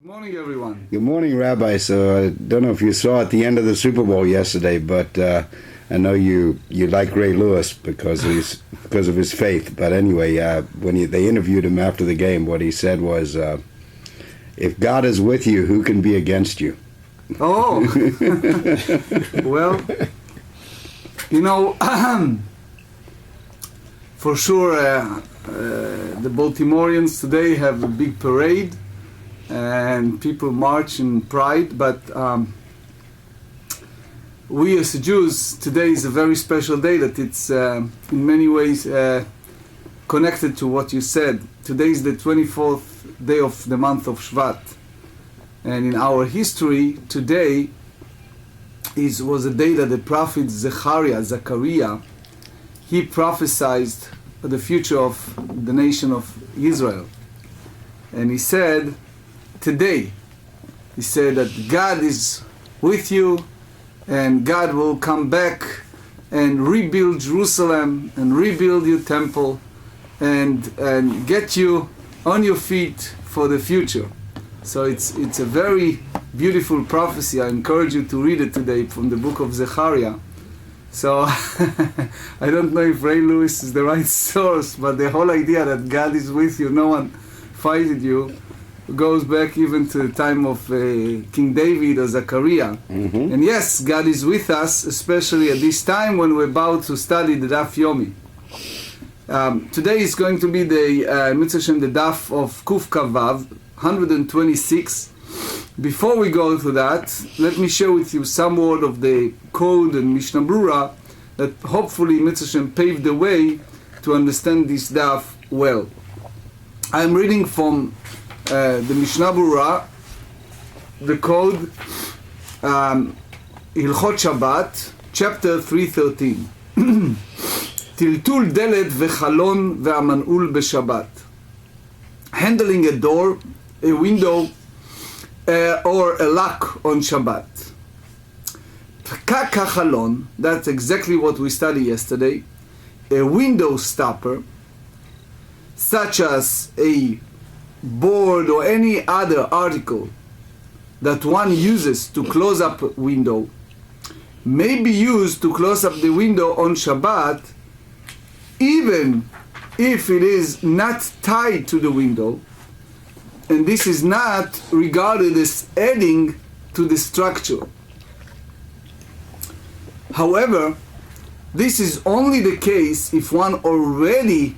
Good morning, everyone. Good morning, Rabbi. So I don't know if you saw at the end of the Super Bowl yesterday, but I know you like Ray Lewis because of his faith. But anyway, when they interviewed him after the game, what he said was, "If God is with you, who can be against you?" Oh, well, you know, for sure, the Baltimoreans today have a big parade. And people march in pride, but we as Jews, today is a very special day that it's in many ways connected to what you said. Today is the 24th day of the month of Shvat. And in our history, today was a day that the prophet Zechariah, he prophesied the future of the nation of Israel. And he said, today, he said that God is with you and God will come back and rebuild Jerusalem and rebuild your temple and get you on your feet for the future. So it's a very beautiful prophecy. I encourage you to read it today from the book of Zechariah. So I don't know if Ray Lewis is the right source, but the whole idea that God is with you, no one fighted you, goes back even to the time of King David or Zechariah. Mm-hmm. And yes, God is with us, especially at this time when we're about to study the Daf Yomi. Today is going to be the Daf of Kuf Kavav, 126. Before we go to that, let me share with you some word of the code and Mishnah Brura that hopefully paved the way to understand this Daf well. I'm reading from the Mishnah Brura, the code Hilchot Shabbat, chapter 313. Tiltul delet vechalon ve'aman'ul b'Shabbat. Handling a door, a window, or a lock on Shabbat. Pkak hachalon, that's exactly what we studied yesterday. A window stopper, such as a board or any other article that one uses to close up a window, may be used to close up the window on Shabbat, even if it is not tied to the window, and this is not regarded as adding to the structure. However, this is only the case if one already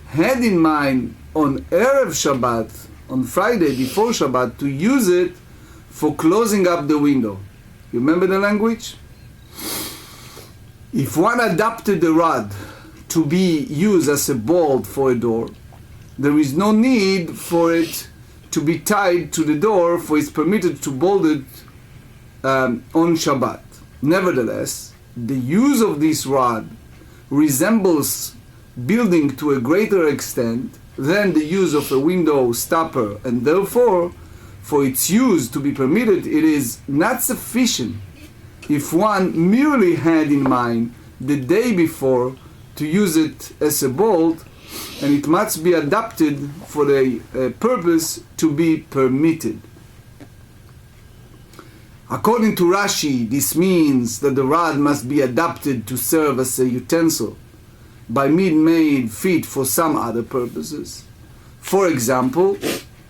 had in mind on Erev Shabbat, on Friday before Shabbat, to use it for closing up the window. You remember the language? If one adapted the rod to be used as a bolt for a door, there is no need for it to be tied to the door, for it's permitted to bolt it on Shabbat. Nevertheless, the use of this rod resembles building to a greater extent than the use of a window stopper, and therefore, for its use to be permitted, it is not sufficient if one merely had in mind the day before to use it as a bolt, and it must be adapted for the purpose to be permitted. According to Rashi, this means that the rod must be adapted to serve as a utensil by made fit for some other purposes. For example,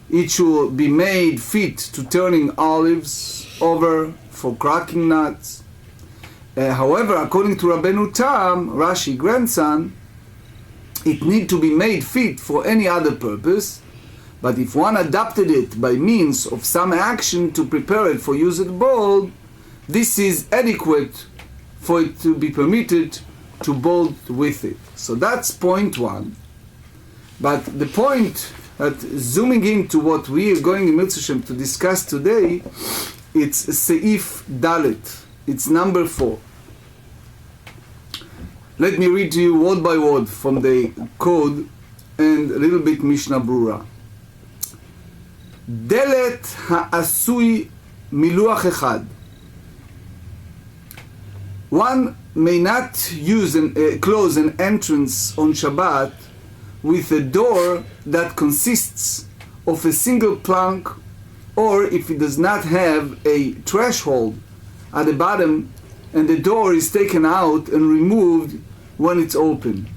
it should be made fit to turning olives over for cracking nuts. However, according to Rabbeinu Tam, Rashi grandson, it need to be made fit for any other purpose, but if one adapted it by means of some action to prepare it for use at bold, this is adequate for it to be permitted to bolt with it. So that's point one. But the point that zooming into what we are going in Mitzvah to discuss today, it's Seif Dalet. It's number 4. Let me read to you word by word from the code and a little bit Mishnah Brura. Delet ha'asui miluach echad. One may not close an entrance on Shabbat with a door that consists of a single plank or if it does not have a threshold at the bottom and the door is taken out and removed when it's open.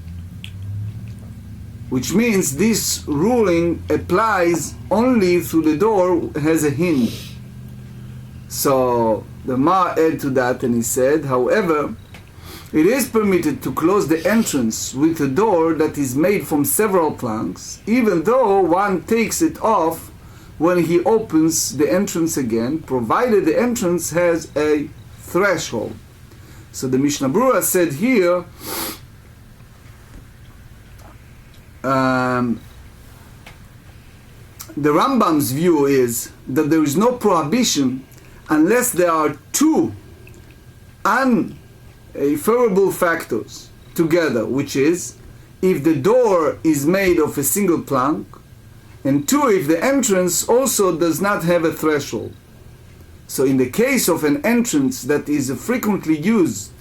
Which means this ruling applies only through the door has a hinge. So the Ma added to that and he said, however, it is permitted to close the entrance with a door that is made from several planks, even though one takes it off when he opens the entrance again, provided the entrance has a threshold. So the Mishnah Berurah said here, the Rambam's view is that there is no prohibition unless there are two unfavorable factors together, which is if the door is made of a single plank, and two, if the entrance also does not have a threshold. So in the case of an entrance that is frequently used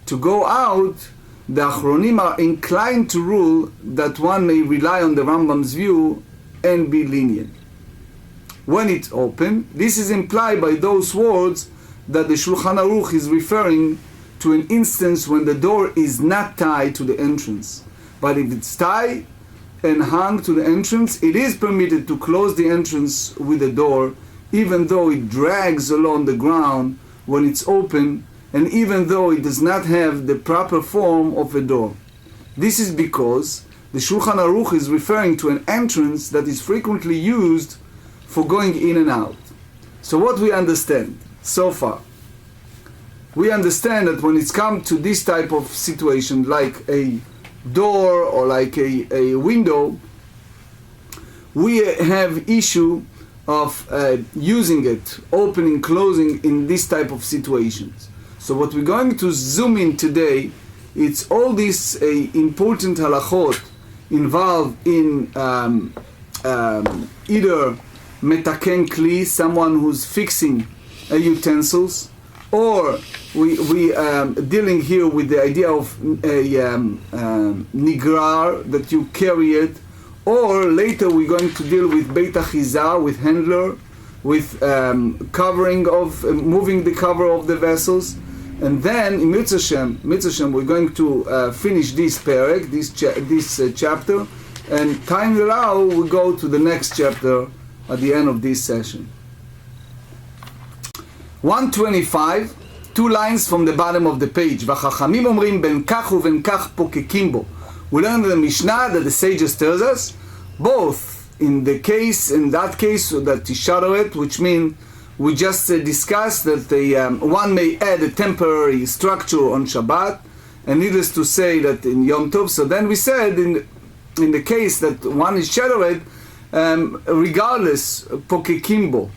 to go out, the Achronim are inclined to rule that one may rely on the Rambam's view and be lenient. When it's open, this is implied by those words that the Shulchan Aruch is referring to an instance when the door is not tied to the entrance. But if it's tied and hung to the entrance, it is permitted to close the entrance with the door, even though it drags along the ground when it's open, and even though it does not have the proper form of a door. This is because the Shulchan Aruch is referring to an entrance that is frequently used for going in and out. So what we understand so far? We understand that when it's come to this type of situation, like a door or like a window, we have issue of using it, opening, closing in this type of situations. So what we're going to zoom in today, it's all these important halachot involved in either metaken kli, someone who's fixing utensils, or we dealing here with the idea of nigrar, that you carry it, or later we're going to deal with beit achiza, with handler, with covering of, moving the cover of the vessels. And then in Mitzvah Shem, we're going to finish this perek, this chapter, and time allow, we go to the next chapter at the end of this session. 125, 2 lines from the bottom of the page. V'chachamim omrim ben kach uven kach pokekim bo. We learn in the Mishnah that the sages tells us, both in that case, so that tisharoet, which means we just discussed that one may add a temporary structure on Shabbat, and needless to say that in Yom Tov. So then we said in the case that one is shadowed, regardless pokekimbo,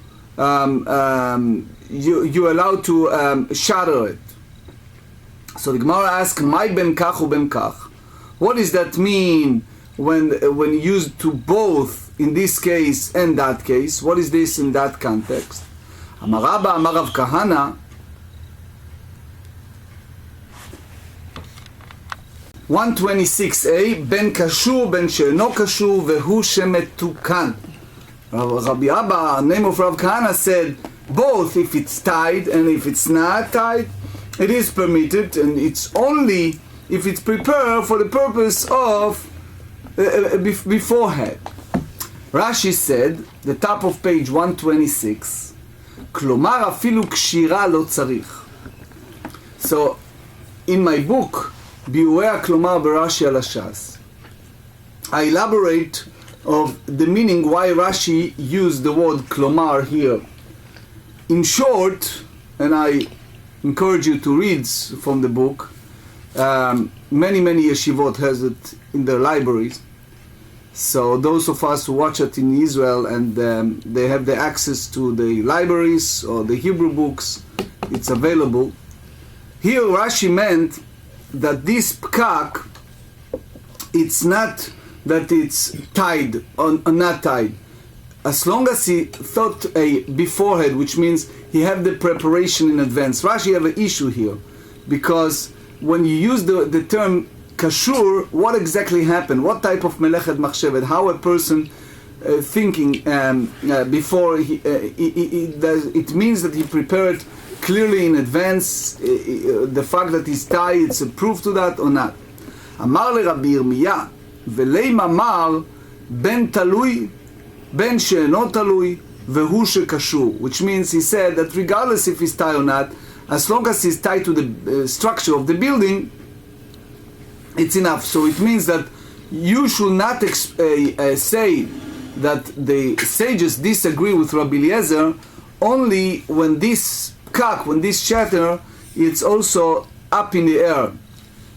you're allowed to shadow it. So the Gemara asks, "My ben kach u ben kach." What does that mean when used to both in this case and that case? What is this in that context? Amar Rabba, Amar Rav Kahana, 126a, ben kashur, ben she'eno kashur, vehu shemetukan. Rabbi Abba, name of Rav Kahana, said both if it's tied and if it's not tied, it is permitted, and it's only if it's prepared for the purpose of beforehand. Rashi said, the top of page 126, Klomar afilu kshira lo tzarich. So, in my book, Biurei Klomar b'Rashi al Hashas, I elaborate of the meaning why Rashi used the word Klomar here. In short, and I encourage you to read from the book, many yeshivot has it in their libraries. So those of us who watch it in Israel and they have the access to the libraries or the Hebrew books, it's available. Here Rashi meant that this pkak, it's not that it's tied or not tied. As long as he thought beforehand, which means he had the preparation in advance. Rashi have an issue here, because when you use the term kashur, what exactly happened? What type of melechet machshevet? How a person thinking before it means that he prepared clearly in advance the fact that he's tied, it's a proof to that or not. אמר לרבי ירמיה ולמה אמר בין תלוי בין שאינו תלוי והוא שקשור, which means he said that regardless if he's tied or not, as long as he's tied to the structure of the building, it's enough. So it means that you should not say that the sages disagree with Rabbi Eliezer only when this kak, when this shatter, it's also up in the air,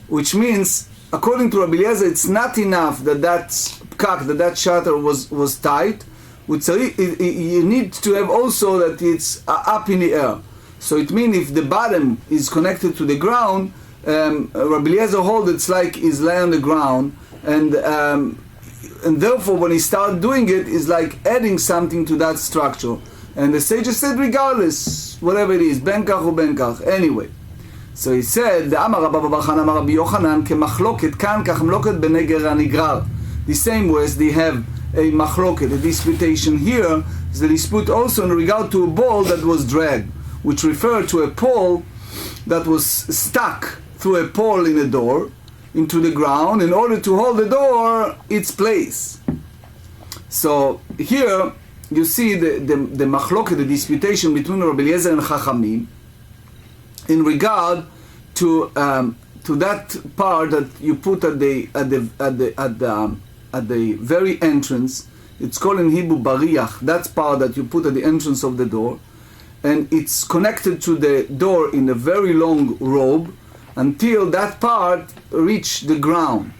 which means according to Rabbi Eliezer it's not enough that that shatter was tight. You need to have also that it's up in the air. So it means if the bottom is connected to the ground, Rabbi Eliezer holds it's like he's laying on the ground, and therefore when he starts doing it, it's like adding something to that structure. And the sages said regardless, whatever it is, ben kach or ben kach, anyway. So he said, the same way as they have a machloket, a disputation here, is the dispute also in regard to a ball that was dragged, which referred to a pole that was stuck through a pole in a door into the ground in order to hold the door its place. So here you see the machloket, the disputation between Rabbi Eliezer and Chachamim in regard to that part that you put at the very entrance. It's called in Hebrew bariach. That's part that you put at the entrance of the door, and it's connected to the door in a very long rope until that part reach the ground.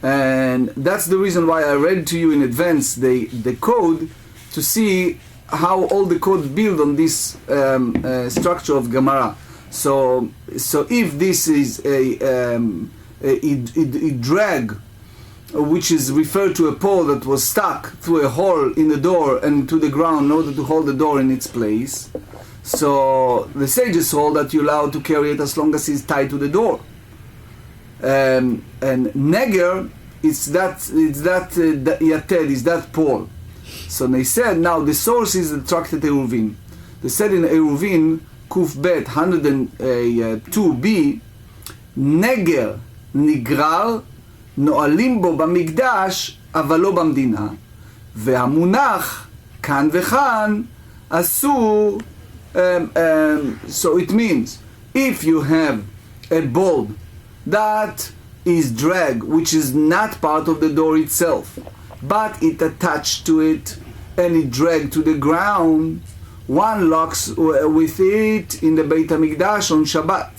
And that's the reason why I read to you in advance the code, to see how all the codes build on this structure of GEMARA. So if this is a drag, which is referred to a pole that was stuck through a hole in the door and to the ground in order to hold the door in its place, so the sages hold that you're allowed to carry it as long as it's tied to the door. And neger, it's that yated, is that pole. So they said, now the source is the Tractate Eruvin. They said in Eruvin, Kuf Bet 102b, neger nigrar נועלים בו במקדש, אבל לא במדינה, והמונח כאן וכאן אסור. So it means, if you have a bolt that is dragged, which is not part of the door itself, but it attached to it and it dragged to the ground, one locks with it in the Beit HaMikdash on Shabbat,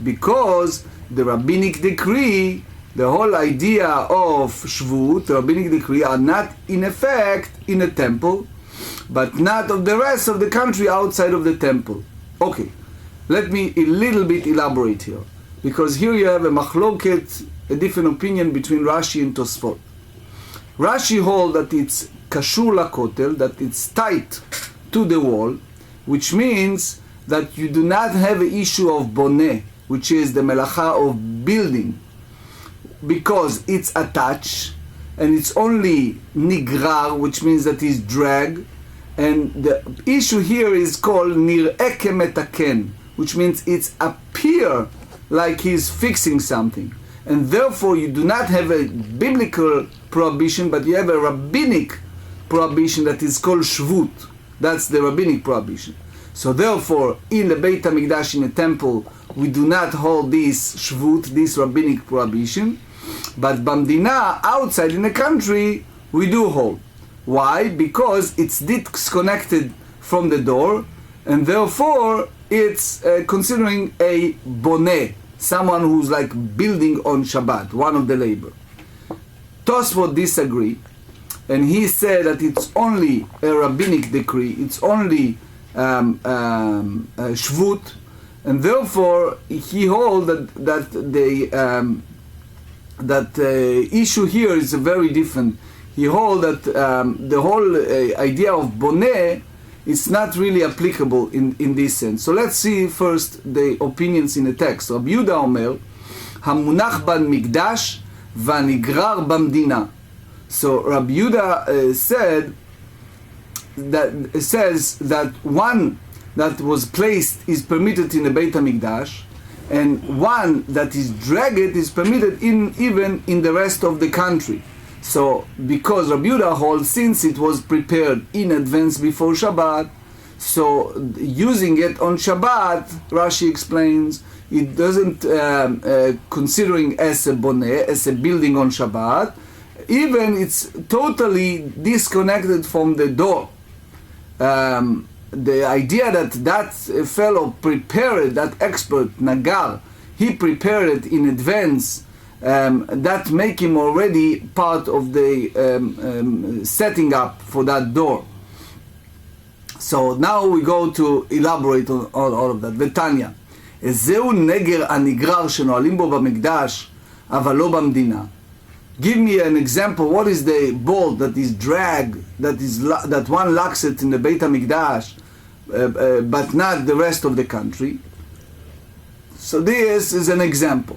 because the rabbinic decree, the whole idea of Shvut, the rabbinic decree, are not in effect in a temple, but not of the rest of the country outside of the temple. Okay, let me a little bit elaborate here, because here you have a machloket, a different opinion between Rashi and Tosfot. Rashi holds that it's kashur lakotel, that it's tight to the wall, which means that you do not have an issue of boneh, which is the melacha of building, because it's attached, and it's only nigrar, which means that it's dragged, and the issue here is called nir'eh kemetaken, which means it's appear like he's fixing something, and therefore you do not have a biblical prohibition, but you have a rabbinic prohibition that is called shvut. That's the rabbinic prohibition. So therefore, in the Beit HaMikdash, in the temple, we do not hold this shvut, this rabbinic prohibition, but bamdina, outside in the country, we do hold. Why? Because it's disconnected from the door, and therefore it's considering a boneh, someone who's like building on Shabbat, one of the labor. Tosfot disagree, and he said that it's only a rabbinic decree, it's only shvut, and therefore he holds that the issue here is very different. He holds that the whole idea of boneh is not really applicable in this sense. So let's see first the opinions in the text. Rabbi Yehuda Omer, hamunach ban mikdash vanigrar bamdina. So Rabbi Yehuda says that one that was placed is permitted in the Beit HaMikdash, and one that is dragged is permitted even in the rest of the country. So because Rabbi Yehuda holds, since it was prepared in advance before Shabbat, so using it on Shabbat, Rashi explains, it doesn't considering as a boneh, as a building on Shabbat, even it's totally disconnected from the door. The idea that fellow prepared, that expert, Nagar, he prepared it in advance, that make him already part of the setting up for that door. So now we go to elaborate on all of that. ותניא, זהו נגר הנגרר שנועלים בו במקדש, אבל לא במדינה. Give me an example. What is the bolt that is dragged, that one locks it in the Beit HaMikdash, but not the rest of the country? So this is an example.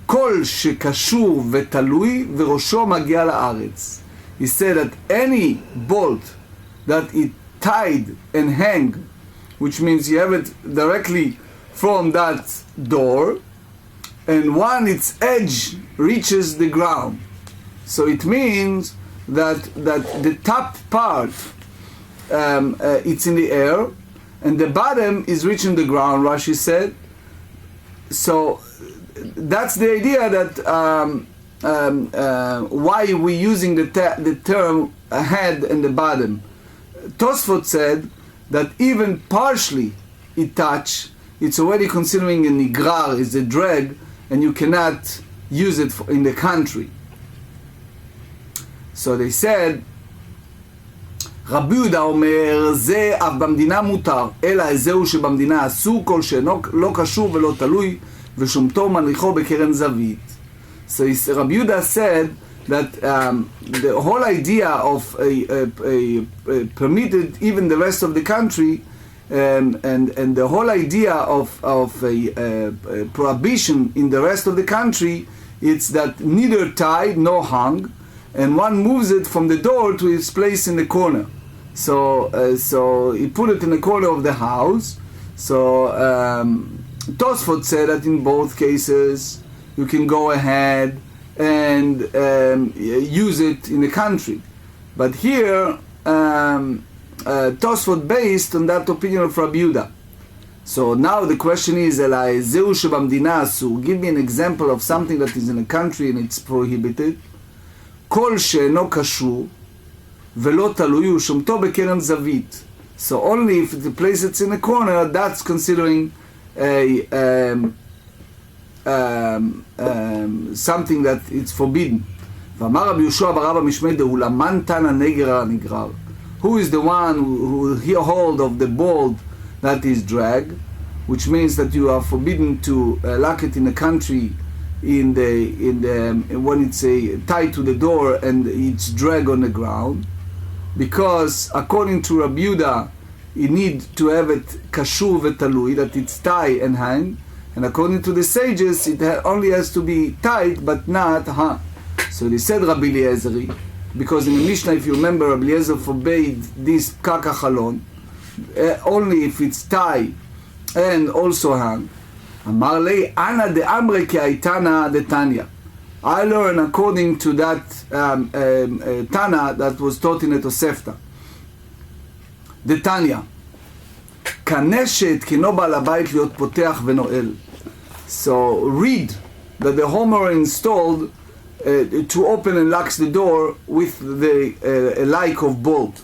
כל שקשור ותלוי וראשו מגיע לארץ. He said that any bolt that it tied and hang, which means you have it directly from that door, and one its edge reaches the ground. So it means that the top part it's in the air, and the bottom is reaching the ground, Rashi said. So that's the idea that why we're using the term head and the bottom. Tosfot said that even partially it touch, it's already considering a nigrar, is a drag, and you cannot use it in the country. So they said, רבי יהודה אומר, זה אף במדינה מותר, אלא זהו שבמדינה אסור כל שאינו לא קשור ולא תלוי, ושומתו מניחו בקרן זווית. So Rabbi Yehuda said that the whole idea of a permitted even the rest of the country, and the whole idea of a prohibition in the rest of the country, it's that neither tied nor hung, and one moves it from the door to its place in the corner. So he put it in the corner of the house. So Tosfot said that in both cases you can go ahead and use it in the country. But here Tosfot based on that opinion of Rabbi Yehuda. So now the question is, give me an example of something that is in a country and it's prohibited. כל שאינו קשור ולא תלוי ושומתו בקרן זווית. So only if the place it's in a corner, that's considering something that it's forbidden. ואמר רבי יהושע ברבא משמי דהולמן תנא נגר הנגרר. Who is the one who hold of the bolt that is drag, which means that you are forbidden to lock it in the country in the when it's tied to the door and it's drag on the ground, because according to Rabbi Yehuda you need to have it kashur v'talui, that it's tie and hang, and according to the sages it only has to be tied but not hung. So they said Rabbi Eliezeri, because in the Mishna, if you remember, Rabbi Eliezer forbade this kaka chalon only if it's tie and also hang. אמר לי, אנא דאמרי כהייתנא דתניא. I learn according to that Tana that was taught in the Tosefta. דתניא, כנשת כנו בעל הבית להיות פותח ונועל. So read that the homeowner installed to open and locks the door with the like of bolt.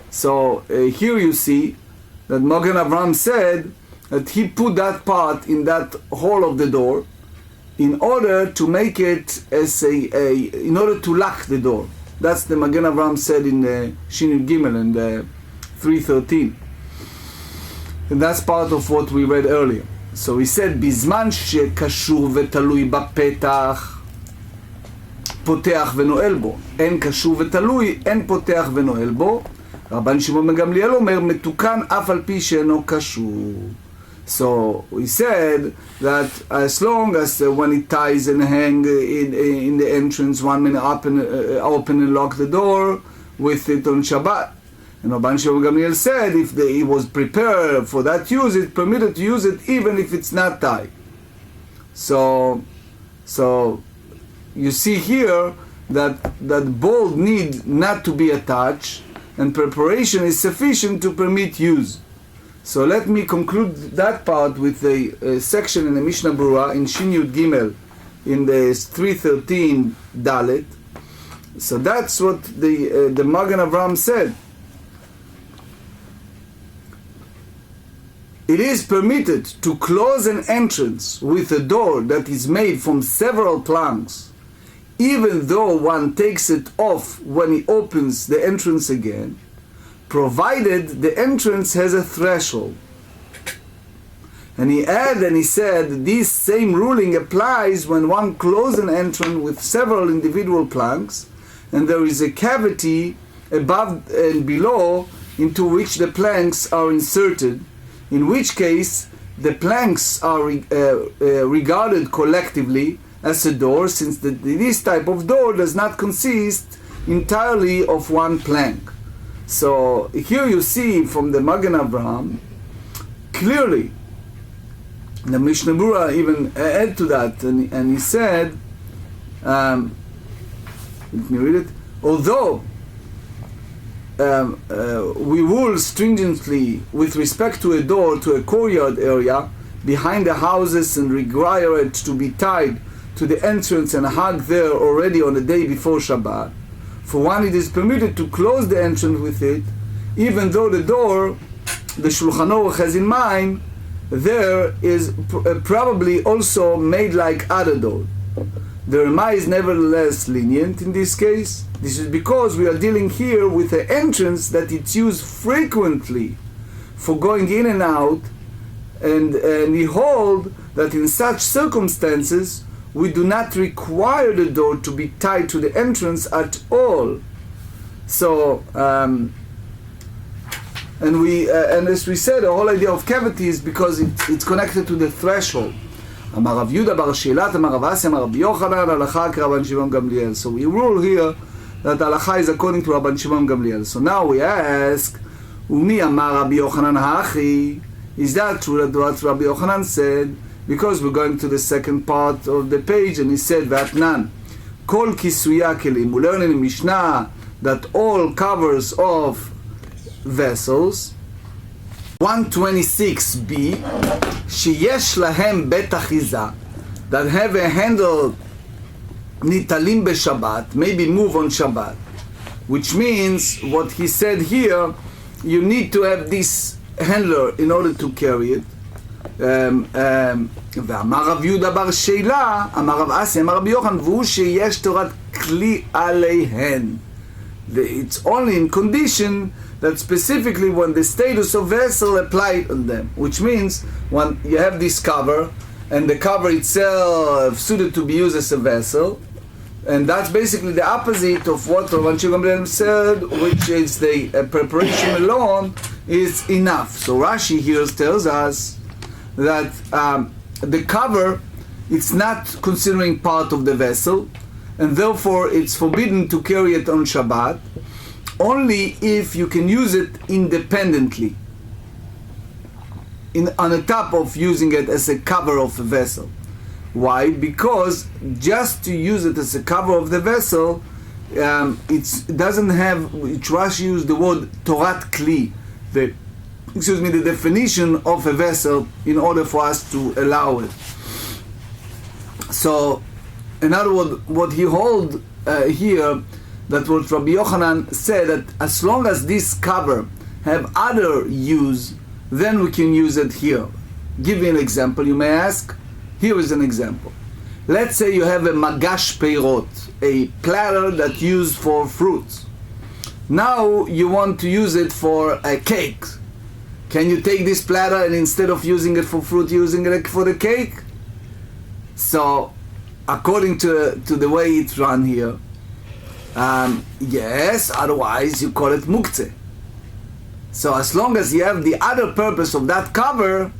So here you see that Magen Avraham said that he put that part in that hole of the door in order to make it as in order to lock the door. That's the Magen Avraham said in the Shin Gimel and 313. And that's part of what we read earlier. So he said, בזמן שקשור ותלוי בפתח, פותח ונועל בו. אין קשור ותלוי, אין פותח ונועל בו. רבן שמעון בן גמליאל אומר, מתוקן אף על פי שאינו קשור. So we said that as long as when it ties and hang in the entrance, one may open and lock the door with it on Shabbat. And Rabban Shimon Gamliel said if it was prepared for that use, it's permitted to use it even if it's not tied. So you see here that bolt need not to be attached, and preparation is sufficient to permit use. So let me conclude that part with a section in the Mishnah Berurah in Shin Yud Gimel in the 313 Dalet. So that's what the Magen Avraham said. It is permitted to close an entrance with a door that is made from several planks, even though one takes it off when he opens the entrance again, provided the entrance has a threshold. And he added and he said, this same ruling applies when one closes an entrance with several individual planks, and there is a cavity above and below into which the planks are inserted, in which case the planks are regarded collectively as a door, since this type of door does not consist entirely of one plank. So here you see from the Magen Avraham clearly, the Mishnah Berurah even add to that, and he said, let me read it, although we rule stringently with respect to a door to a courtyard area behind the houses and require it to be tied to the entrance and hung there already on the day before Shabbat, for one it is permitted to close the entrance with it, even though the door the Shulchan Aruch has in mind there is probably also made like other doors. The Rama is nevertheless lenient in this case. This is because we are dealing here with an entrance that it's used frequently for going in and out, and we hold that in such circumstances we do not require the door to be tied to the entrance at all. So, and as we said, the whole idea of cavity is because it's connected to the threshold. אמר רב יהודה בר שילת, אמר רב אסי, אמר רבי יוחנן, הלכה כרבן שמעון גמליאל. So we rule here that halacha is according to Rabban Shimon Gamliel. So now we ask, ומי אמר רבי יוחנן הכי? Is that true that what Rabbi Yochanan said? Because we're going to the second part of the page, and he said, ואתנן, כל כיסויה כלים. We learn in Mishnah that all covers of vessels, 126b, שיש להם בית אחיזה, that have a handle ניטלים בשבת, maybe move on Shabbat, which means what he said here, you need to have this handler in order to carry it. ואמר רב יהודה בר שאלה, אמר רב אסי, אמר רבי יוחנן, והוא שיש תורת כלי עליהן. It's only in condition that specifically when the status of vessel applied on them, which means when you have this cover and the cover itself suited to be used as a vessel, and that's basically the opposite of what Rabban Shimon Gamliel said, which is the preparation alone is enough. So Rashi here tells us that the cover, it's not considering part of the vessel, and therefore it's forbidden to carry it on Shabbat, only if you can use it independently, on the top of using it as a cover of a vessel. Why? Because just to use it as a cover of the vessel, it doesn't have, Rashi used the word Torat Kli, the definition of a vessel in order for us to allow it. So, in other words, what he holds here, that what Rabbi Yochanan said, that as long as this cover have other use, then we can use it here. Give me an example, you may ask. Here is an example. Let's say you have a magash peirot, a platter that's used for fruits. Now you want to use it for a cake. Can you take this platter and instead of using it for fruit, using it for the cake? So, according to the way it's run here, yes, otherwise you call it muktzeh. So as long as you have the other purpose of that cover,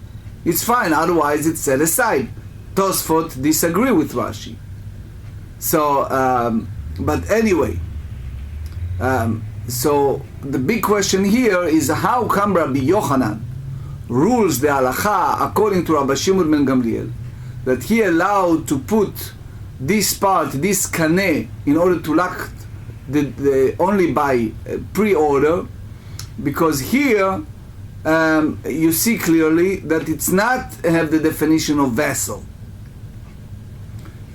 it's fine, otherwise it's set aside. Tosfot disagree with Rashi. So, but anyway, so the big question here is how come Rabbi Yochanan rules the halacha according to Rabbi Shimon ben Gamliel, that he allowed to put this part, this kaneh, in order to lock the only by pre-order, because here you see clearly that it's not have the definition of vessel.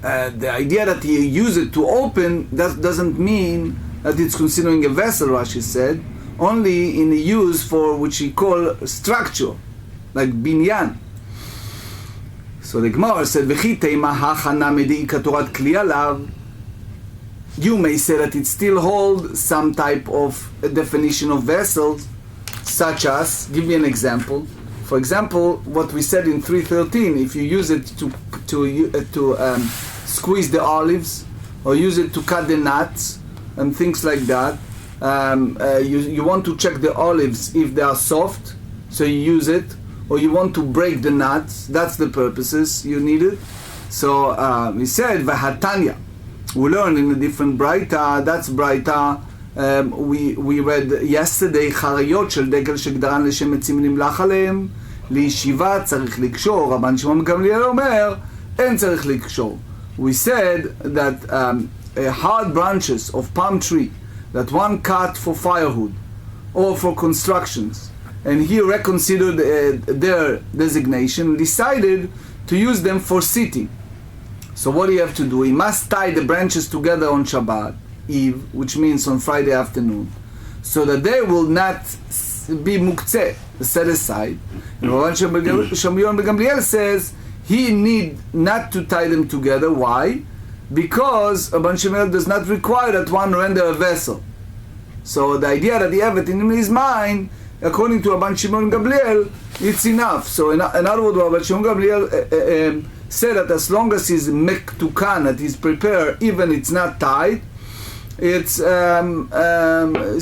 The idea that you use it to open, that doesn't mean that it's considering a vessel, Rashi said, only in the use for which he call structure, like binyan. So the GEMARA said, you may say that it still holds some type of a definition of vessels, such as, give me an example. For example, what we said in 3:13, if you use it to squeeze the olives, or use it to cut the nuts, and things like that. You want to check the olives if they are soft, so you use it, or you want to break the nuts, that's the purposes you need it. So he said, Vahatanya. We learned in a different Braita, that's Braita, we read yesterday, חריות של דקל שגדרן לשם עצים נמלח עליהם, לישיבה צריך לקשור, רבן שמעון גמליאל אומר, אין צריך לקשור. We said that hard branches of palm tree that one cut for firewood or for constructions, and he reconsidered their designation, decided to use them for sitting. So what do you have to do? He must tie the branches together on Shabbat Eve, which means on Friday afternoon, so that they will not be muktzeh, set aside. And Rabban Shimon ben Gamliel says he need not to tie them together. Why? Because Rabban Shimon does not require that one render a vessel. So the idea that he have it in his mind, according to Rabban Shimon ben Gamliel, it's enough. So in other words, Rabban Shimon ben Gamliel said that as long as he's mektukan, that he's prepared, even it's not tied, it's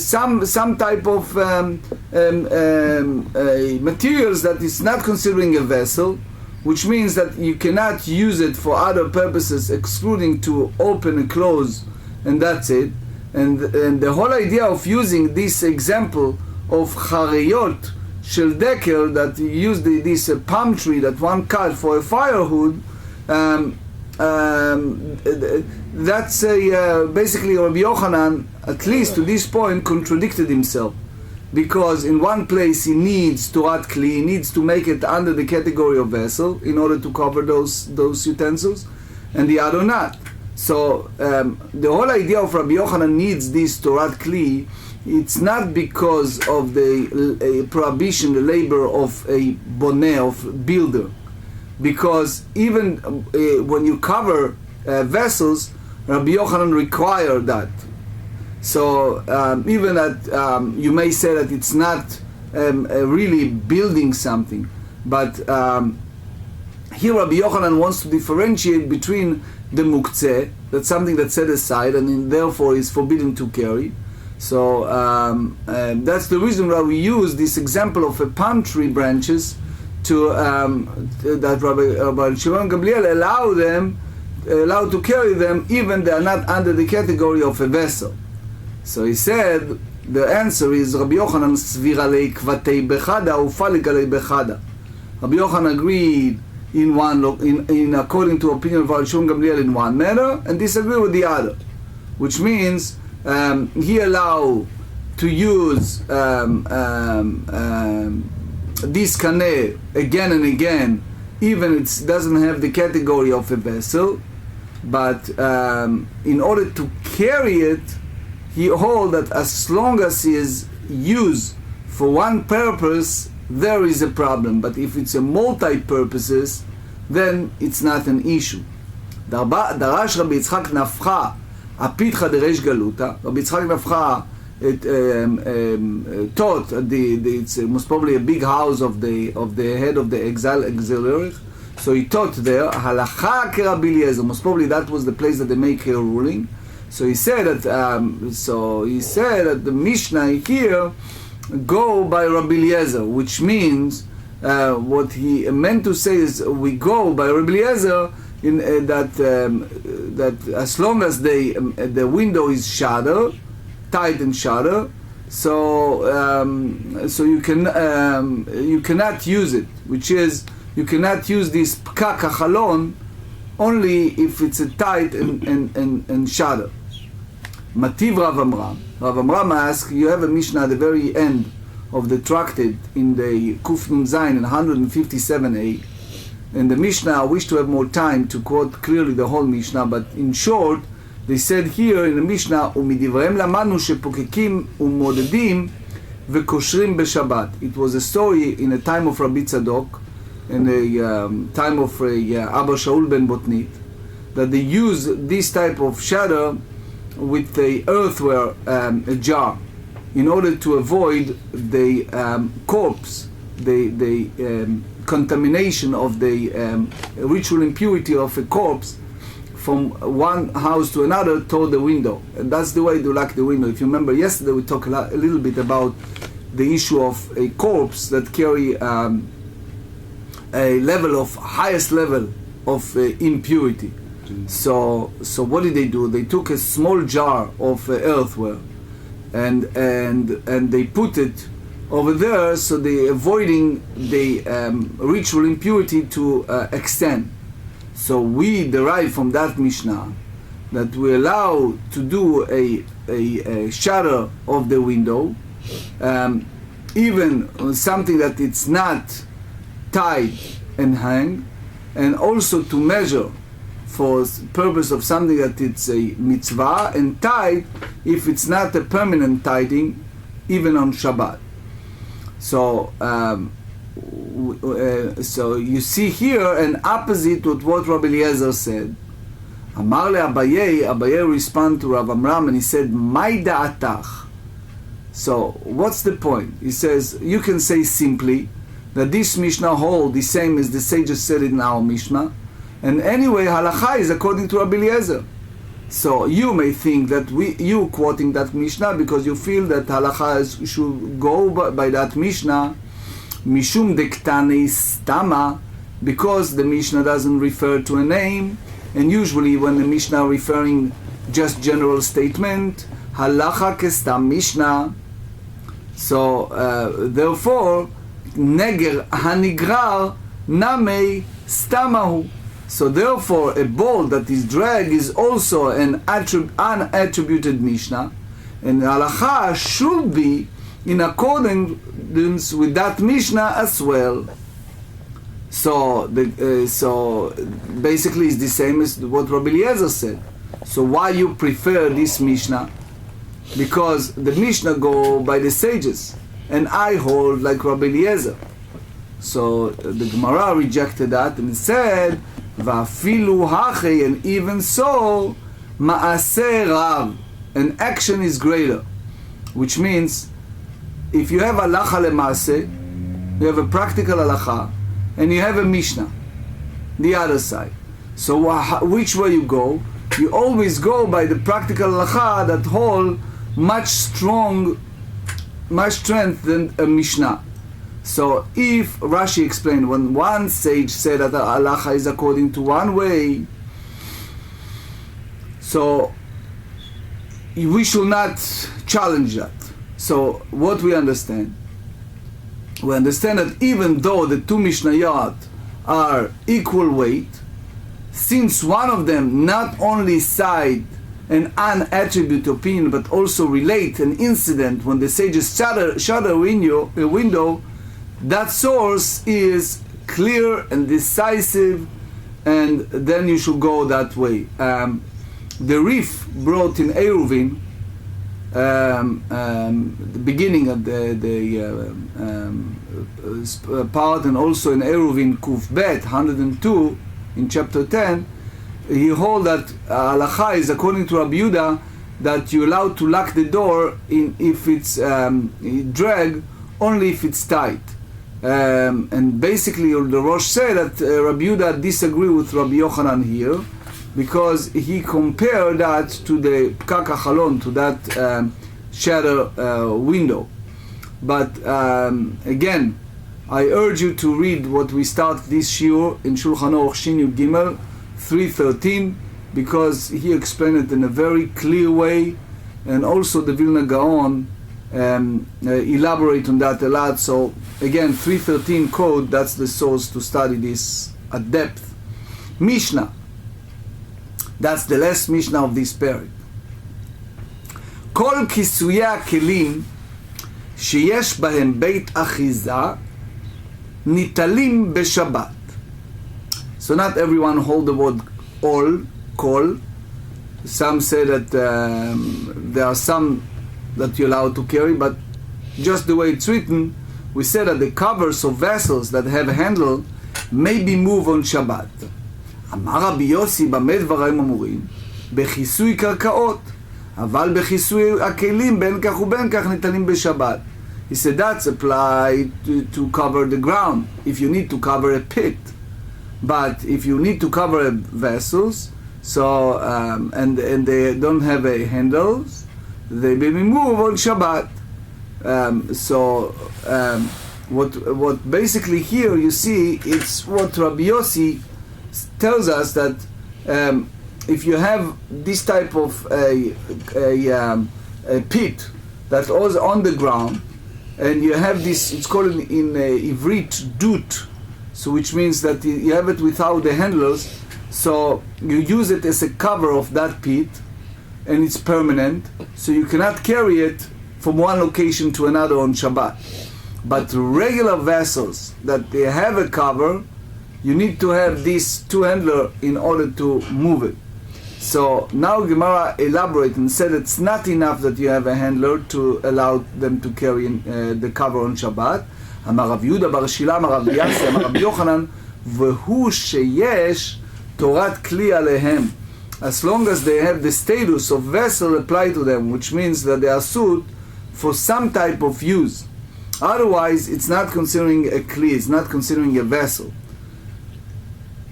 some type of materials that is not considering a vessel, which means that you cannot use it for other purposes excluding to open and close, and that's it. And the whole idea of using this example of chareyot shel dekel, that you use this palm tree that one cut for a firewood, that's basically Rabbi Yochanan, at least to this point, contradicted himself, because in one place he needs Torat Kli, he needs to make it under the category of vessel in order to cover those utensils, and the other not. So the whole idea of Rabbi Yochanan needs this Torat Kli, it's not because of the prohibition, the labor of a boneh, of builder, because even when you cover vessels, Rabbi Yochanan required that. So even that you may say that it's not really building something, but here Rabbi Yochanan wants to differentiate between the muktzeh, that's something that's set aside and therefore is forbidden to carry. So that's the reason why we use this example of a palm tree branches to that Rabbi Shimon Gamliel allowed to carry them, even they are not under the category of a vessel. So he said the answer is Rabbi Yochanan svira leikvatei bechada ufalik alei bechada. Rabbi Yochanan agreed in according to opinion of Rabbi Shimon Gamliel in one manner and disagreed with the other, which means he allowed to use this kaneh again and again, even it doesn't have the category of a vessel, but in order to carry it, he holds that as long as he is used for one purpose, there is a problem. But if it's a multi-purposes, then it's not an issue. דרש רבי יצחק נפחה הפיתחה דריש גלותה. רבי יצחק נפחה taught it's most probably a big house of the head of the auxiliary. So he taught there halacha k'Rabbi Eliezer. Most probably that was the place that they make her ruling. So he said that the Mishnah here go by Rabbi Eliezer, which means what he meant to say is we go by Rabbi Eliezer in that as long as the window is shutter, tight and shutter, so you cannot use it, which is you cannot use this pkak hachalon only if it's a tight and shutter. Mativ Rav Amram. Rav Amram asks, you have a Mishnah at the very end of the Tractate in the Kuf Nun Zayin in 157a. In the Mishnah, I wish to have more time to quote clearly the whole Mishnah, but in short, they said here in the Mishnah, ומדבריהם למדנו שפוקקים ומודדים וקושרים בשבת. It was a story in the time of Rabbi Tzadok, in the time of Abba Shaul ben Botnit, that they use this type of shadow with a earthenware a jar in order to avoid the corpse, the contamination of the ritual impurity of a corpse from one house to another toward the window. And that's the way they lock the window. If you remember yesterday we talked a little bit about the issue of a corpse that carry a level of highest level of impurity. So what did they do? They took a small jar of earthenware and they put it over there, so they avoiding the ritual impurity to extend. So we derive from that Mishnah that we allow to do a shutter of the window, even on something that it's not tied and hang, and also to measure for purpose of something that it's a mitzvah, and tied if it's not a permanent tiding, even on Shabbat. So you see here an opposite to what Rabbi Eliezer said. Amar le Abaye responded to Rav Amram and he said, "Mai da'atach." So what's the point? He says you can say simply that this Mishnah holds the same as the sages said in our Mishnah, and anyway halacha is according to Rabbi Eliezer. So you may think that you quoting that Mishnah because you feel that halacha should go by that Mishnah, mishum dektani stama, because the Mishnah doesn't refer to a name, and usually when the Mishnah referring just general statement, halacha kestam Mishnah. So therefore, neger hanigrar namei stamahu. So therefore, a ball that is drag is also an unattributed Mishnah, and halacha should be in accordance with that Mishnah as well. So basically, it's the same as what Rabbi Eliezer said. So why you prefer this Mishnah? Because the Mishnah go by the sages, and I hold like Rabbi Eliezer. So the GEMARA rejected that and said, Va'afilu hachi, and even so, ma'aseh rav, an action is greater. Which means, if you have halacha lema'aseh, you have a practical halacha, and you have a Mishnah, the other side. So which way you go? You always go by the practical halacha that hold much strength than a Mishnah. So if Rashi explained, when one sage said that the halacha is according to one way, so we should not challenge that. So what we understand? We understand that even though the two Mishnayot are equal weight, since one of them not only cite an unattributed opinion but also relate an incident when the sages shut a window, that source is clear and decisive, and then you should go that way. The Rif brought in Eruvin, the beginning of the part, and also in Eruvin Kuf Bet 102 in chapter 10, he hold that halacha is according to Rabbi Yehuda that you're allowed to lock the door if it's drag, only if it's tight. And basically the Rosh said that Rabbi Yehuda disagree with Rabbi Yochanan here, because he compared that to the pkak hachalon, to that shadow window. But again, I urge you to read what we start this shiur in Shulchan Aruch Shin Yud Gimel 313, because he explained it in a very clear way, and also the Vilna Gaon elaborate on that a lot. So again, 313 code, that's the source to study this at depth. Mishna, that's the last Mishna of this period. כל כיסויי הכלים שיש בהם בית אחיזה ניטלים בשבת. So not everyone hold the word all, kol. Some say that there are some that you're allowed to carry, but just the way it's written, we say that the covers of vessels that have a handle may be moved on Shabbat. אמר רבי יוסי במה דברים אמורים? בכיסוי קרקעות, אבל בכיסוי הכלים בין כך ובין כך ניתנים בשבת. He said that's applied to cover the ground, if you need to cover a pit. But if you need to cover vessels, so and they don't have a handles, they will be moved on Shabbat. What basically here you see, it's what Rabbi Yossi tells us, that if you have this type of a pit that was on the ground, and you have this, it's called in Ivrit dut, so which means that you have it without the handlers, so you use it as a cover of that pit, and it's permanent, so you cannot carry it from one location to another on Shabbat. But regular vessels that they have a cover, you need to have these two handlers in order to move it. So now GEMARA elaborate and said it's not enough that you have a handler to allow them to carry the cover on Shabbat. אמר רב יהודה בר שילה, אמר רב יאסי, אמר רב יוחנן, והוא שיש תורת כלי עליהם. As long as they have the status of vessel applied to them, which means that they are suited for some type of use. Otherwise, it's not considering a kli, it's not considering a vessel.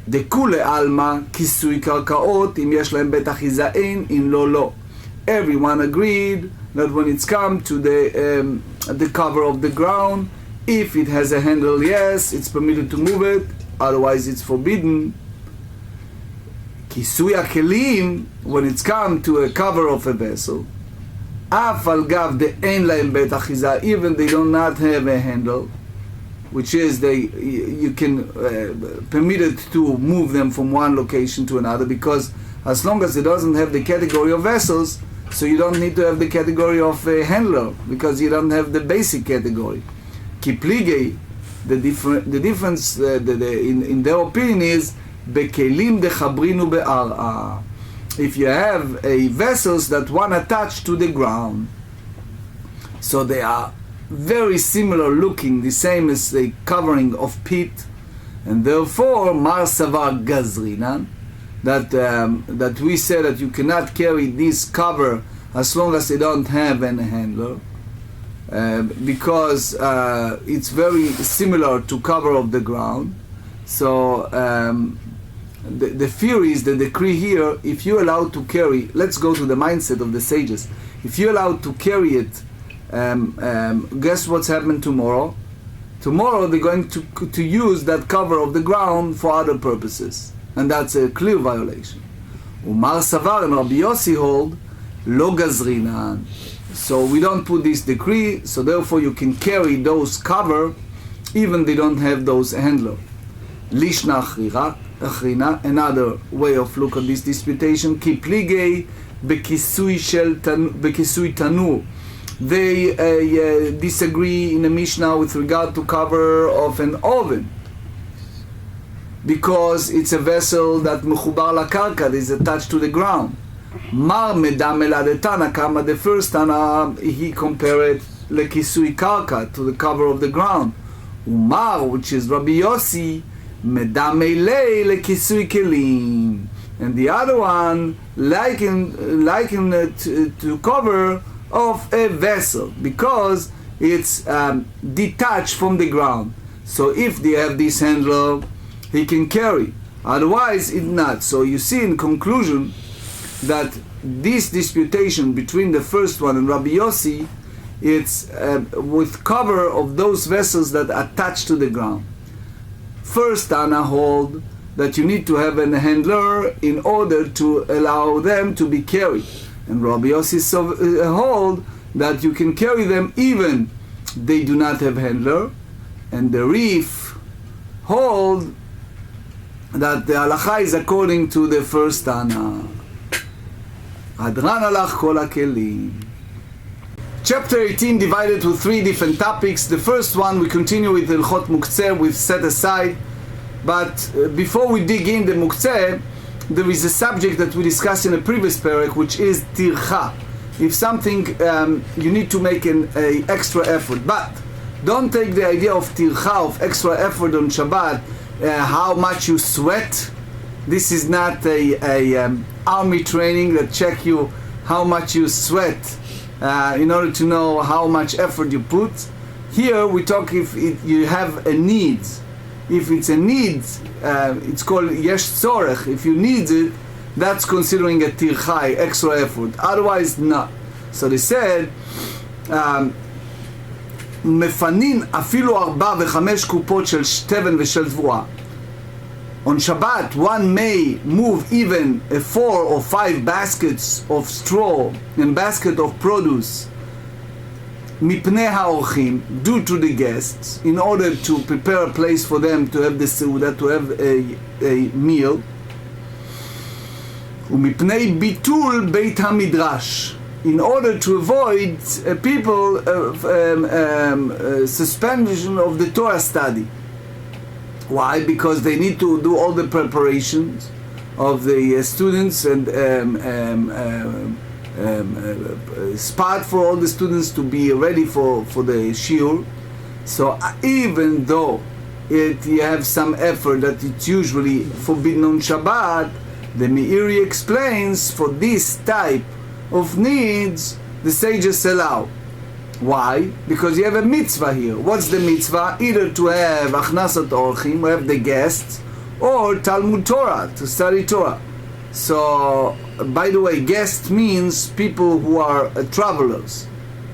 דכולי עלמא כיסוי קרקעות, אם יש להם בית אחיזה אין, אם לא לא. Everyone agreed that when it's come to the cover of the ground, if it has a handle, yes, it's permitted to move it, otherwise it's forbidden. כיסוי הכלים, when it's come to a cover of a vessel, אף על גב דאין להם בית אחיזה, even they do not have a handle, which is you can permit it to move them from one location to another, because as long as it doesn't have the category of vessels, so you don't need to have the category of a handler, because you don't have the basic category. כי פליגי, the difference in their opinion is בכלים דחברינו בערעה. If you have a vessels that one attached to the ground, so they are very similar looking, the same as the covering of pit, and therefore Mar Savar Gazrinan, that we say that you cannot carry this cover as long as they don't have a handler, because it's very similar to cover of the ground. So the theory is, the decree here, if you're allowed to carry, let's go to the mindset of the sages, if you're allowed to carry it, guess what's happened tomorrow? Tomorrow they're going to use that cover of the ground for other purposes, and that's a clear violation. Umar Savar and Rabbi Yossi hold lo gazrinan, so we don't put this decree, so therefore you can carry those cover even they don't have those handler. Lishna achrina, another way of look at this disputation, ki pligei bekisui tanur. They disagree in the Mishnah with regard to cover of an oven, because it's a vessel that mechubar lakarka, that is attached to the ground. Mar medam eladetana kama, the first Tana, he compared lekisui karka, to the cover of the ground. Umar, which is Rabbi Yossi, medam elei lekisui kelim, and the other one likened it to cover of a vessel, because it's detached from the ground. So if they have this handler, he can carry, otherwise it's not. So you see in conclusion that this disputation between the first one and Rabbi Yossi it's with cover of those vessels that attach to the ground. First Tana hold that you need to have a handler in order to allow them to be carried. And Rabbi Yossi hold that you can carry them even they do not have handler. And the Rif hold that the halacha is according to the first Tana. Adran alach kol hakelim. Chapter 18 divided with 3 different topics. The first one we continue with Hilchot Muktzeh, we've set aside. But before we dig in the Muktzeh, there is a subject that we discussed in a previous parak, which is tircha. If something you need to make an extra effort, but don't take the idea of tircha, of extra effort on Shabbat, how much you sweat. This is not a army training that check you how much you sweat in order to know how much effort you put. Here we talk if you have a need. If it's a need, it's called yesh tzorech. If you need it, that's considering a tirchai, extra effort. Otherwise, not. So they said, מפנין אפילו 4 ו5 קופות של שתבן ושל תבואה. On Shabbat, one may move even 4 or 5 baskets of straw and basket of produce מפני האורחים, due to the guests, in order to prepare a place for them to have the seudah, to have a meal. ומפני ביטול בית המדרש, in order to avoid people suspension of the Torah study. Why? Because they need to do all the preparations of the students and spot for all the students to be ready for the shiur. So even though you have some effort that it's usually forbidden on Shabbat, the Meiri explains for this type of needs the sages allow. Why? Because you have a mitzvah here. What's the mitzvah? Either to have achnasat orchim, to have the guests, or Talmud Torah, to study Torah. So, by the way, guest means people who are travelers,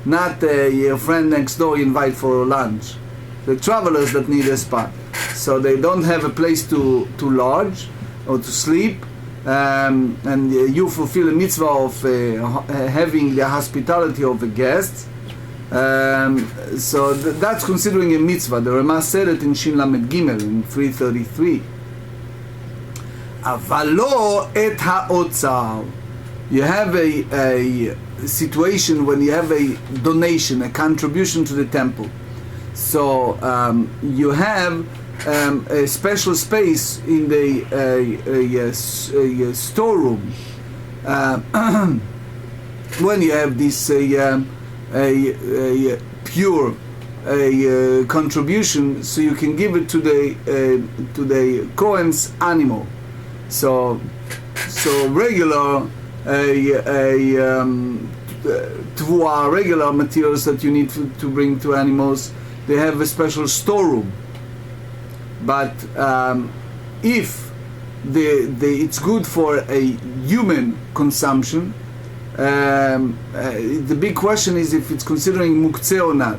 not your friend next door you invite for lunch. The travelers that need a spot. So they don't have a place to lodge or to sleep, and you fulfill a mitzvah of having the hospitality of the guests. So that's considering a mitzvah. The Rama said it in Shin Lamed Gimel in 333. אבל לא את האוצר. You have a situation when you have a donation, a contribution to the temple. So you have a special space in the storeroom. When you have this pure contribution, so you can give it to the Kohen's animal. So regular regular materials that you need to bring to animals, they have a special storeroom. But if it's good for a human consumption, the big question is if it's considering muktzeh or not.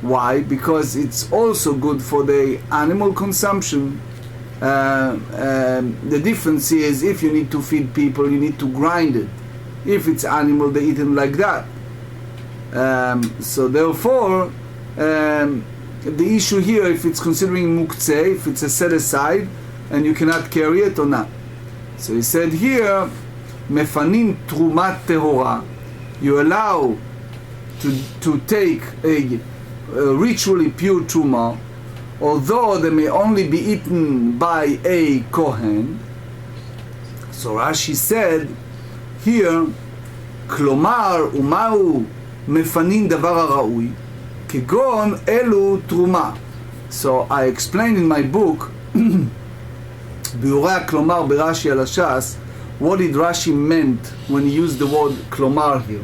Why? Because it's also good for the animal consumption. The difference is if you need to feed people, you need to grind it. If it's animal, they eat it like that. So therefore, the issue here, if it's considering muktzeh, if it's a set aside, and you cannot carry it or not. So he said here, mefanin trumat tehora. You allow to take a ritually pure truma, although they may only be eaten by a Kohen. So Rashi said here, klomar umau mefanin davar haraui, kegon elu truma. So I explained in my book, ביורי הכלומר ברש"י על הש"ס, what did Rashi meant when he used the word klomar here.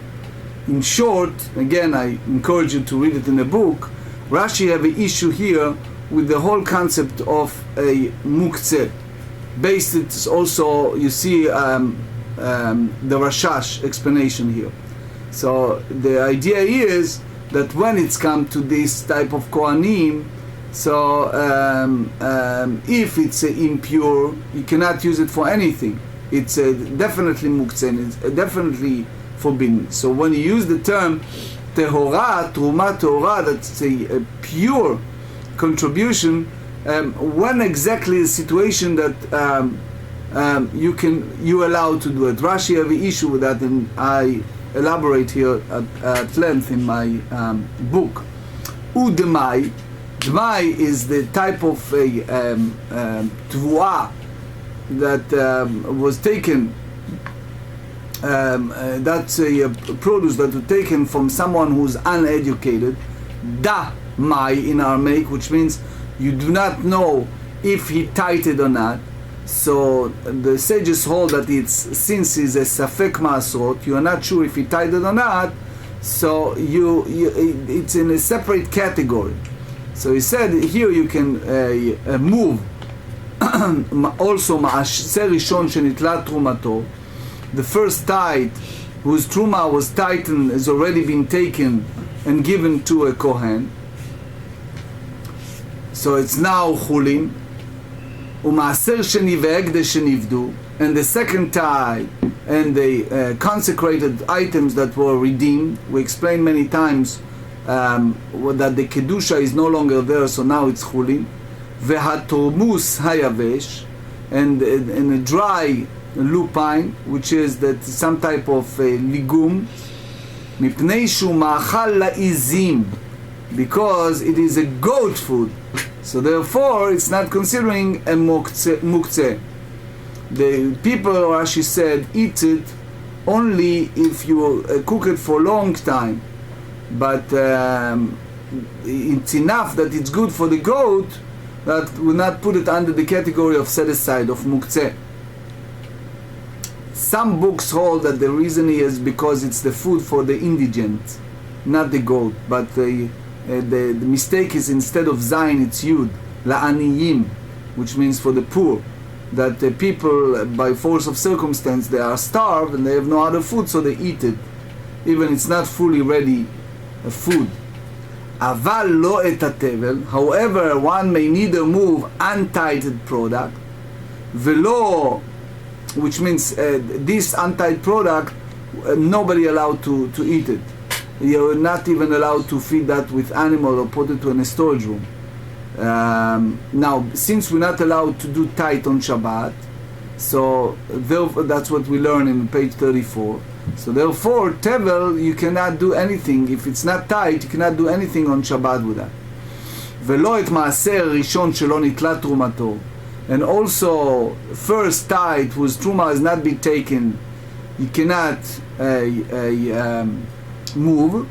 In short, again I encourage you to read it in the book, Rashi have an issue here with the whole concept of a muktzeh. Based it's also, you see the Rashash explanation here. So the idea is that when it's come to this type of Kohanim, so if it's impure, you cannot use it for anything. It's definitely muktzeh, it's definitely forbidden. So when you use the term tehora, truma tehora, that's a pure contribution, when exactly the situation that you're allowed to do it. Rashi have an issue with that, and I elaborate here at length in my book. Udemai. Dmai is the type of tvua that was taken, that's a produce that was taken from someone who's uneducated. Da mai in Aramaic, which means you do not know if he tied it or not. So the sages hold that since it's a safek ma'asrot, you are not sure if he tied it or not, so it's in a separate category. So he said here you can move also ma'aser rishon shenitla trumato, the first tithe whose truma was tightened has already been taken and given to a kohen, so it's now chulin. U'ma'aser sheni ve'ekdesh shenivdu, and the second tithe and the consecrated items that were redeemed. We explained many times that the kedusha is no longer there, so now it's chulin. Ve'hatormus hayavesh, and a dry lupine, which is that some type of ligum. Mipnei shu ma'achal la'izim, because it is a goat food, so therefore it's not considering a muktzeh. The people, Rashi said, eat it only if you cook it for a long time, but it's enough that it's good for the goat that will not put it under the category of set aside of muktzeh. Some books hold that the reason is because it's the food for the indigent, not the goat, but the mistake is instead of zayin it's yud, la'aniyim, which means for the poor, that the people by force of circumstance they are starved and they have no other food, so they eat it, even it's not fully ready food. Aval lo et hatevel, however one may neither move untighted product, velo, which means this untied product nobody allowed to eat it. You're not even allowed to feed that with animal or put it in a storage room. Now, since we're not allowed to do tight on Shabbat, so that's what we learn in page 34. So therefore, tevel, you cannot do anything. If it's not tight, you cannot do anything on Shabbat with that. Velo et maaser rishon shelo nitla trumato. And also, first tithe whose truma has not been taken, you cannot move.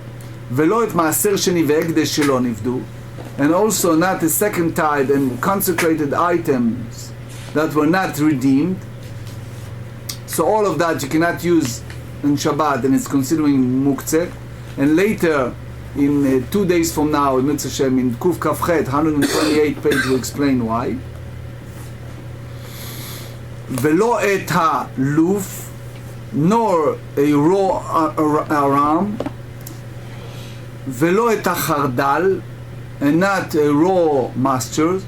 Velo et maaser sheni ve'ekdesh shelo nivdu. And also not a second tithe and consecrated items that were not redeemed. So all of that you cannot use in Shabbat, and it's considering muktzeh. And later, in 2 days from now, in Mitzvah Shem, in Kuf Kafchet, 128 page, will explain why. Velo et ha-luf, nor a raw aram, velo et ha-chardal, and not a raw mustard,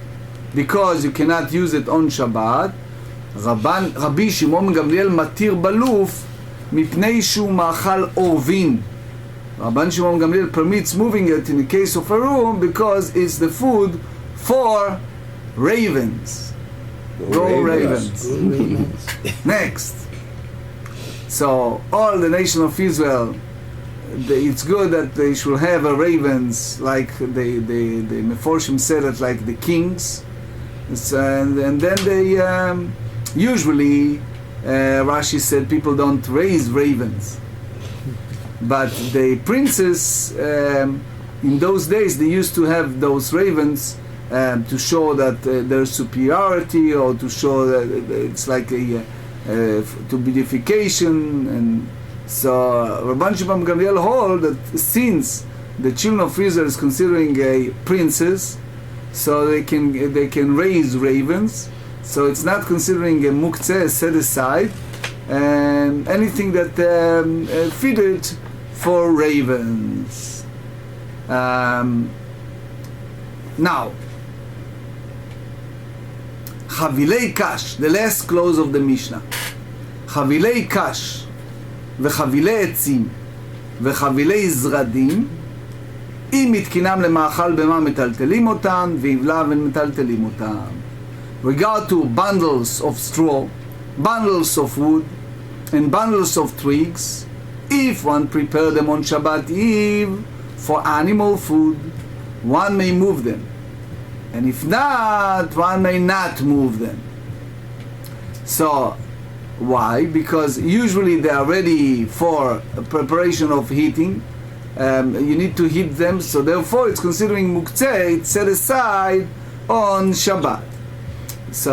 because you cannot use it on Shabbat. Rabbi Shimon Gamliel matir baluf mipnei shu ma'achal orvin. Rabban Shimon Gamliel permits moving it in the case of a room because it's the food for ravens. Go ravens. Next. So all the nation of Israel, it's good that they should have a ravens, like the Meforshim said it, like the kings. And then they usually Rashi said people don't raise ravens, but the princes in those days they used to have those ravens to show that their superiority, or to show that it's like a to beautification. And so Rabban Shimon Gamliel hold that since the children of Israel is considering a princess, so they can raise ravens. So it's not considering a muktzeh set aside, and anything that feed it for ravens. Now, חבילי קש, the last clause of the Mishnah. חבילי קש וחבילי עצים וחבילי זרדים, אם מתקינם למאכל במה מטלטלים אותן, ואם לאו מטלטלים אותן. Regard to bundles of straw, bundles of wood, and bundles of twigs, if one prepare them on Shabbat Eve for animal food, one may move them, and if not, one may not move them. So, why? Because usually they are ready for preparation of heating. You need to heat them, so therefore it's considering muktzeh, it's set aside on Shabbat. So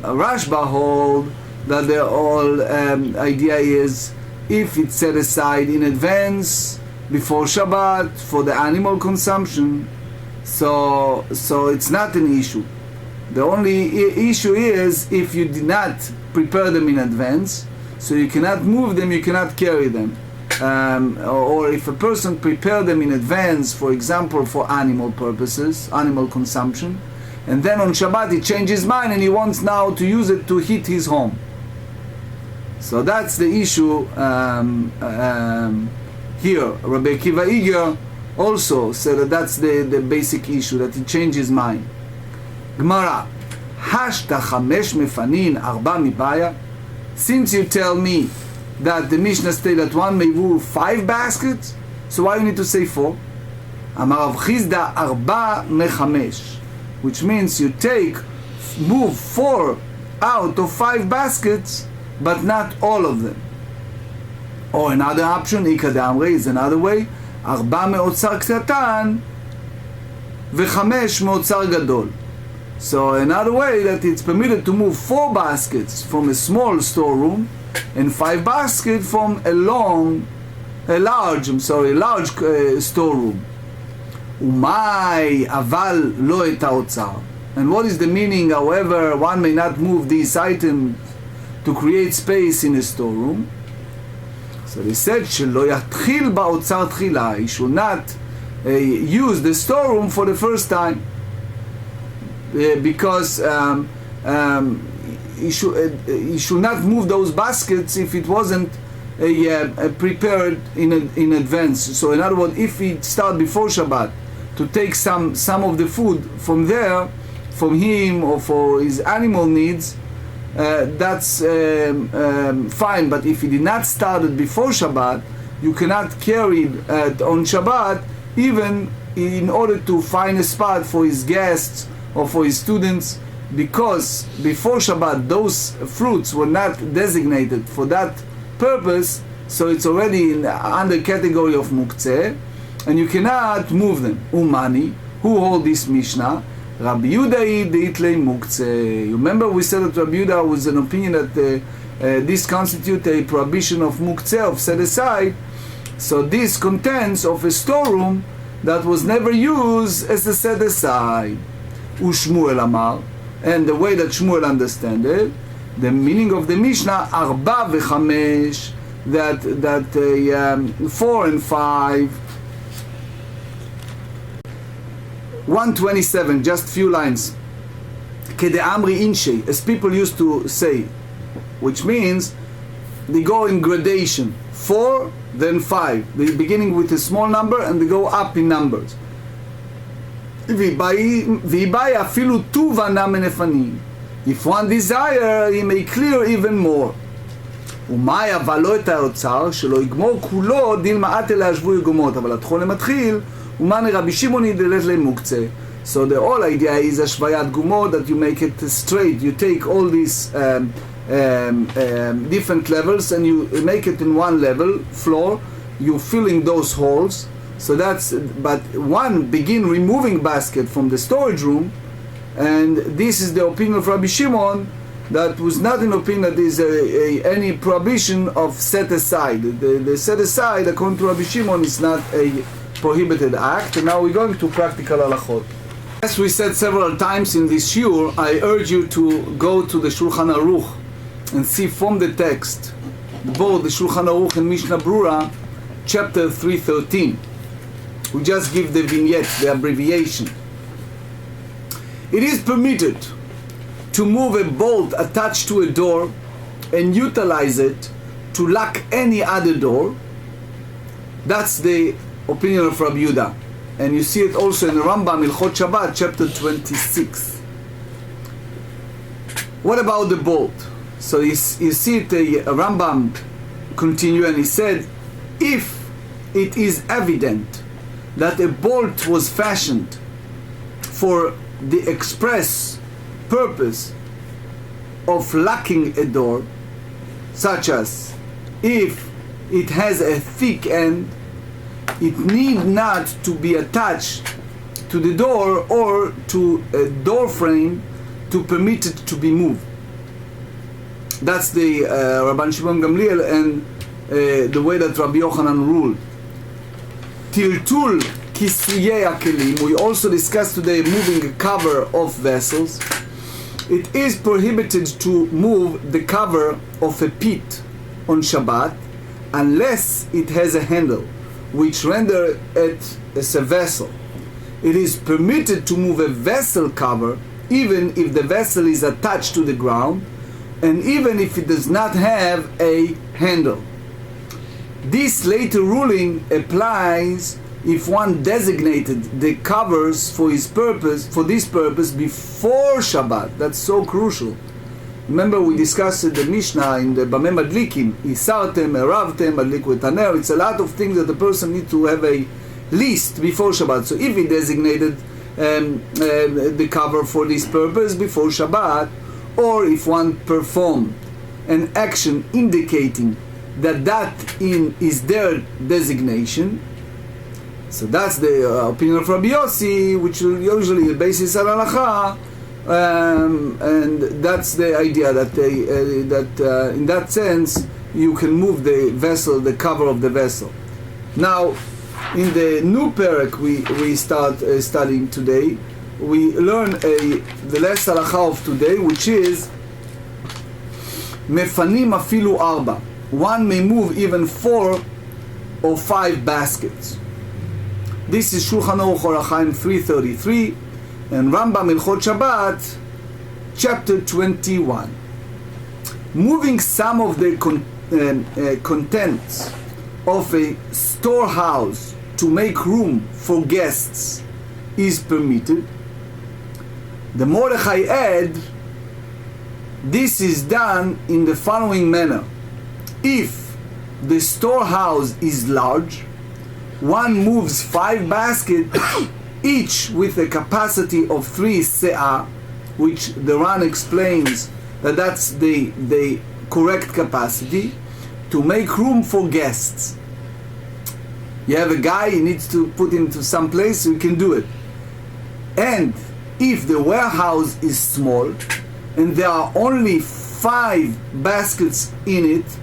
Rashba hold that the whole idea is if it's set aside in advance before Shabbat for the animal consumption, so it's not an issue. The only issue is if you did not prepare them in advance, so you cannot move them, you cannot carry them. Or if a person prepared them in advance, for example, for animal purposes, animal consumption, and then on Shabbat he changed his mind and he wants now to use it to heat his home. So that's the issue here. Rabbi Akiva Iger also said that that's the basic issue, that he changed his mind. Gemara, Hashta chamesh mefanin arba mibaya. Since you tell me that the Mishnah states that one may move 5 baskets, so why you need to say 4? Amar Rav Chizda arba mechamesh, which means you move 4 out of 5 baskets, but not all of them. Or another option, Ika de'amrei, is another way, arba me'otzar ktatan v'chamesh me'otzar gadol. So another way that it's permitted to move 4 baskets from a small storeroom and 5 baskets from a large storeroom. Umay aval lo et haotzar. And what is the meaning? However, one may not move these items to create space in a storeroom. So they said shelo yatchil ba'otzar tchila. He should not use the storeroom for the first time, because he should not move those baskets if it wasn't prepared in advance. So in other words, if he start before Shabbat to take some of the food from there, from him or for his animal needs, that's fine. But if he did not start it before Shabbat, you cannot carry it on Shabbat, even in order to find a spot for his guests or for his students, because before Shabbat those fruits were not designated for that purpose, so it's already under category of muktzeh, and you cannot move them. Umani, who hold this Mishnah? Rabbi Yehuda deitlei muktzeh. You remember we said that Rabbi Yehuda was an opinion that this constitutes a prohibition of muktzeh, of set aside. So this contents of a storeroom that was never used as a set aside. Ushmuel Amar, and the way that Shmuel understands it, the meaning of the Mishnah, arba v'chamesh, that 4 and 5. 127, just few lines. Kede amri inshe, as people used to say, which means they go in gradation, 4, then 5. They beginning with a small number and they go up in numbers. If one desire, he may clear even more. ומאי אבל לא את האוצר, שלא יגמור כולו דין מעט אלה השבו יגומות, אבל התחול למתחיל, ומאני רבי שמעון ידלת למוקצה. So the whole idea is השוויית גומות, that you make it straight, you take all these different levels and you make it in one level, floor, you fill in those holes. So that's, but one begin removing basket from the storage room, and this is the opinion of Rabbi Shimon, that was not an opinion that there is any prohibition of set aside. The set aside, according to Rabbi Shimon, is not a prohibited act. And now we're going to practical halachot. As we said several times in this shiur, I urge you to go to the Shulchan Aruch and see from the text, both the Shulchan Aruch and Mishnah Brura, chapter 313. We just give the vignette, the abbreviation. It is permitted to move a bolt attached to a door and utilize it to lock any other door. That's the opinion of Rabbi Yehuda. And you see it also in the Rambam, Hilchot Shabbat, chapter 26. What about the bolt? So you see it, a Rambam continue, and he said, if it is evident that a bolt was fashioned for the express purpose of locking a door, such as if it has a thick end, it need not to be attached to the door or to a door frame to permit it to be moved. That's the Rabban Shimon Gamliel and the way that Rabbi Yochanan ruled. Tiltul kisuyei akelim. We also discussed today moving a cover of vessels. It is prohibited to move the cover of a pit on Shabbat unless it has a handle, which render it as a vessel. It is permitted to move a vessel cover even if the vessel is attached to the ground and even if it does not have a handle. This later ruling applies if one designated the covers for this purpose before Shabbat. That's so crucial. Remember, we discussed the Mishnah in the Bameh Madlikim, Isartem, Eravtem, Madliku Taner. It's a lot of things that the person needs to have a list before Shabbat. So if he designated the cover for this purpose before Shabbat, or if one performed an action indicating that is their designation, so that's the opinion of Rabbi Yossi, which usually the basis of halacha, and that's the idea that in that sense you can move the vessel, the cover of the vessel. Now, in the new parak we start studying today, we learn the last halacha of today, which is mefanim afilu arba. One may move even 4 or 5 baskets. This is Shulchan Aruch Orach Chaim 333 and Rambam Hilchot Shabbat, chapter 21. Moving some of the contents of a storehouse to make room for guests is permitted. The Mordechai add, this is done in the following manner. If the storehouse is large, one moves 5 baskets, each with a capacity of 3 se'ah, which the Ran explains that that's the correct capacity, to make room for guests. You have a guy, he needs to put him to some place, so you can do it. And if the warehouse is small, and there are only 5 baskets in it,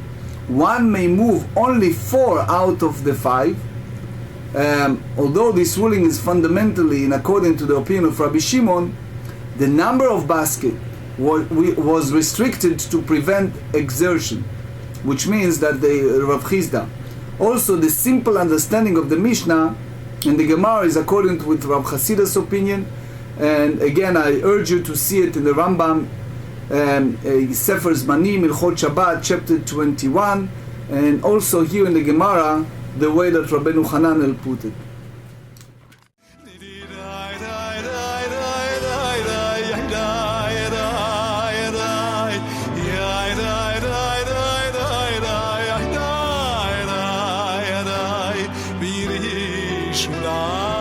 one may move only 4 out of the 5. Although this ruling is fundamentally in according to the opinion of Rabbi Shimon, the number of baskets was restricted to prevent exertion, which means that the Rav Chizda. Also, the simple understanding of the Mishnah and the GEMARA is according with Rav Chasida's opinion. And again, I urge you to see it in the Rambam, Sefer Zmanim, Hilchot Shabbat, chapter 21, and also here in the GEMARA, the way that Rabbeinu Hananel put it. Mishna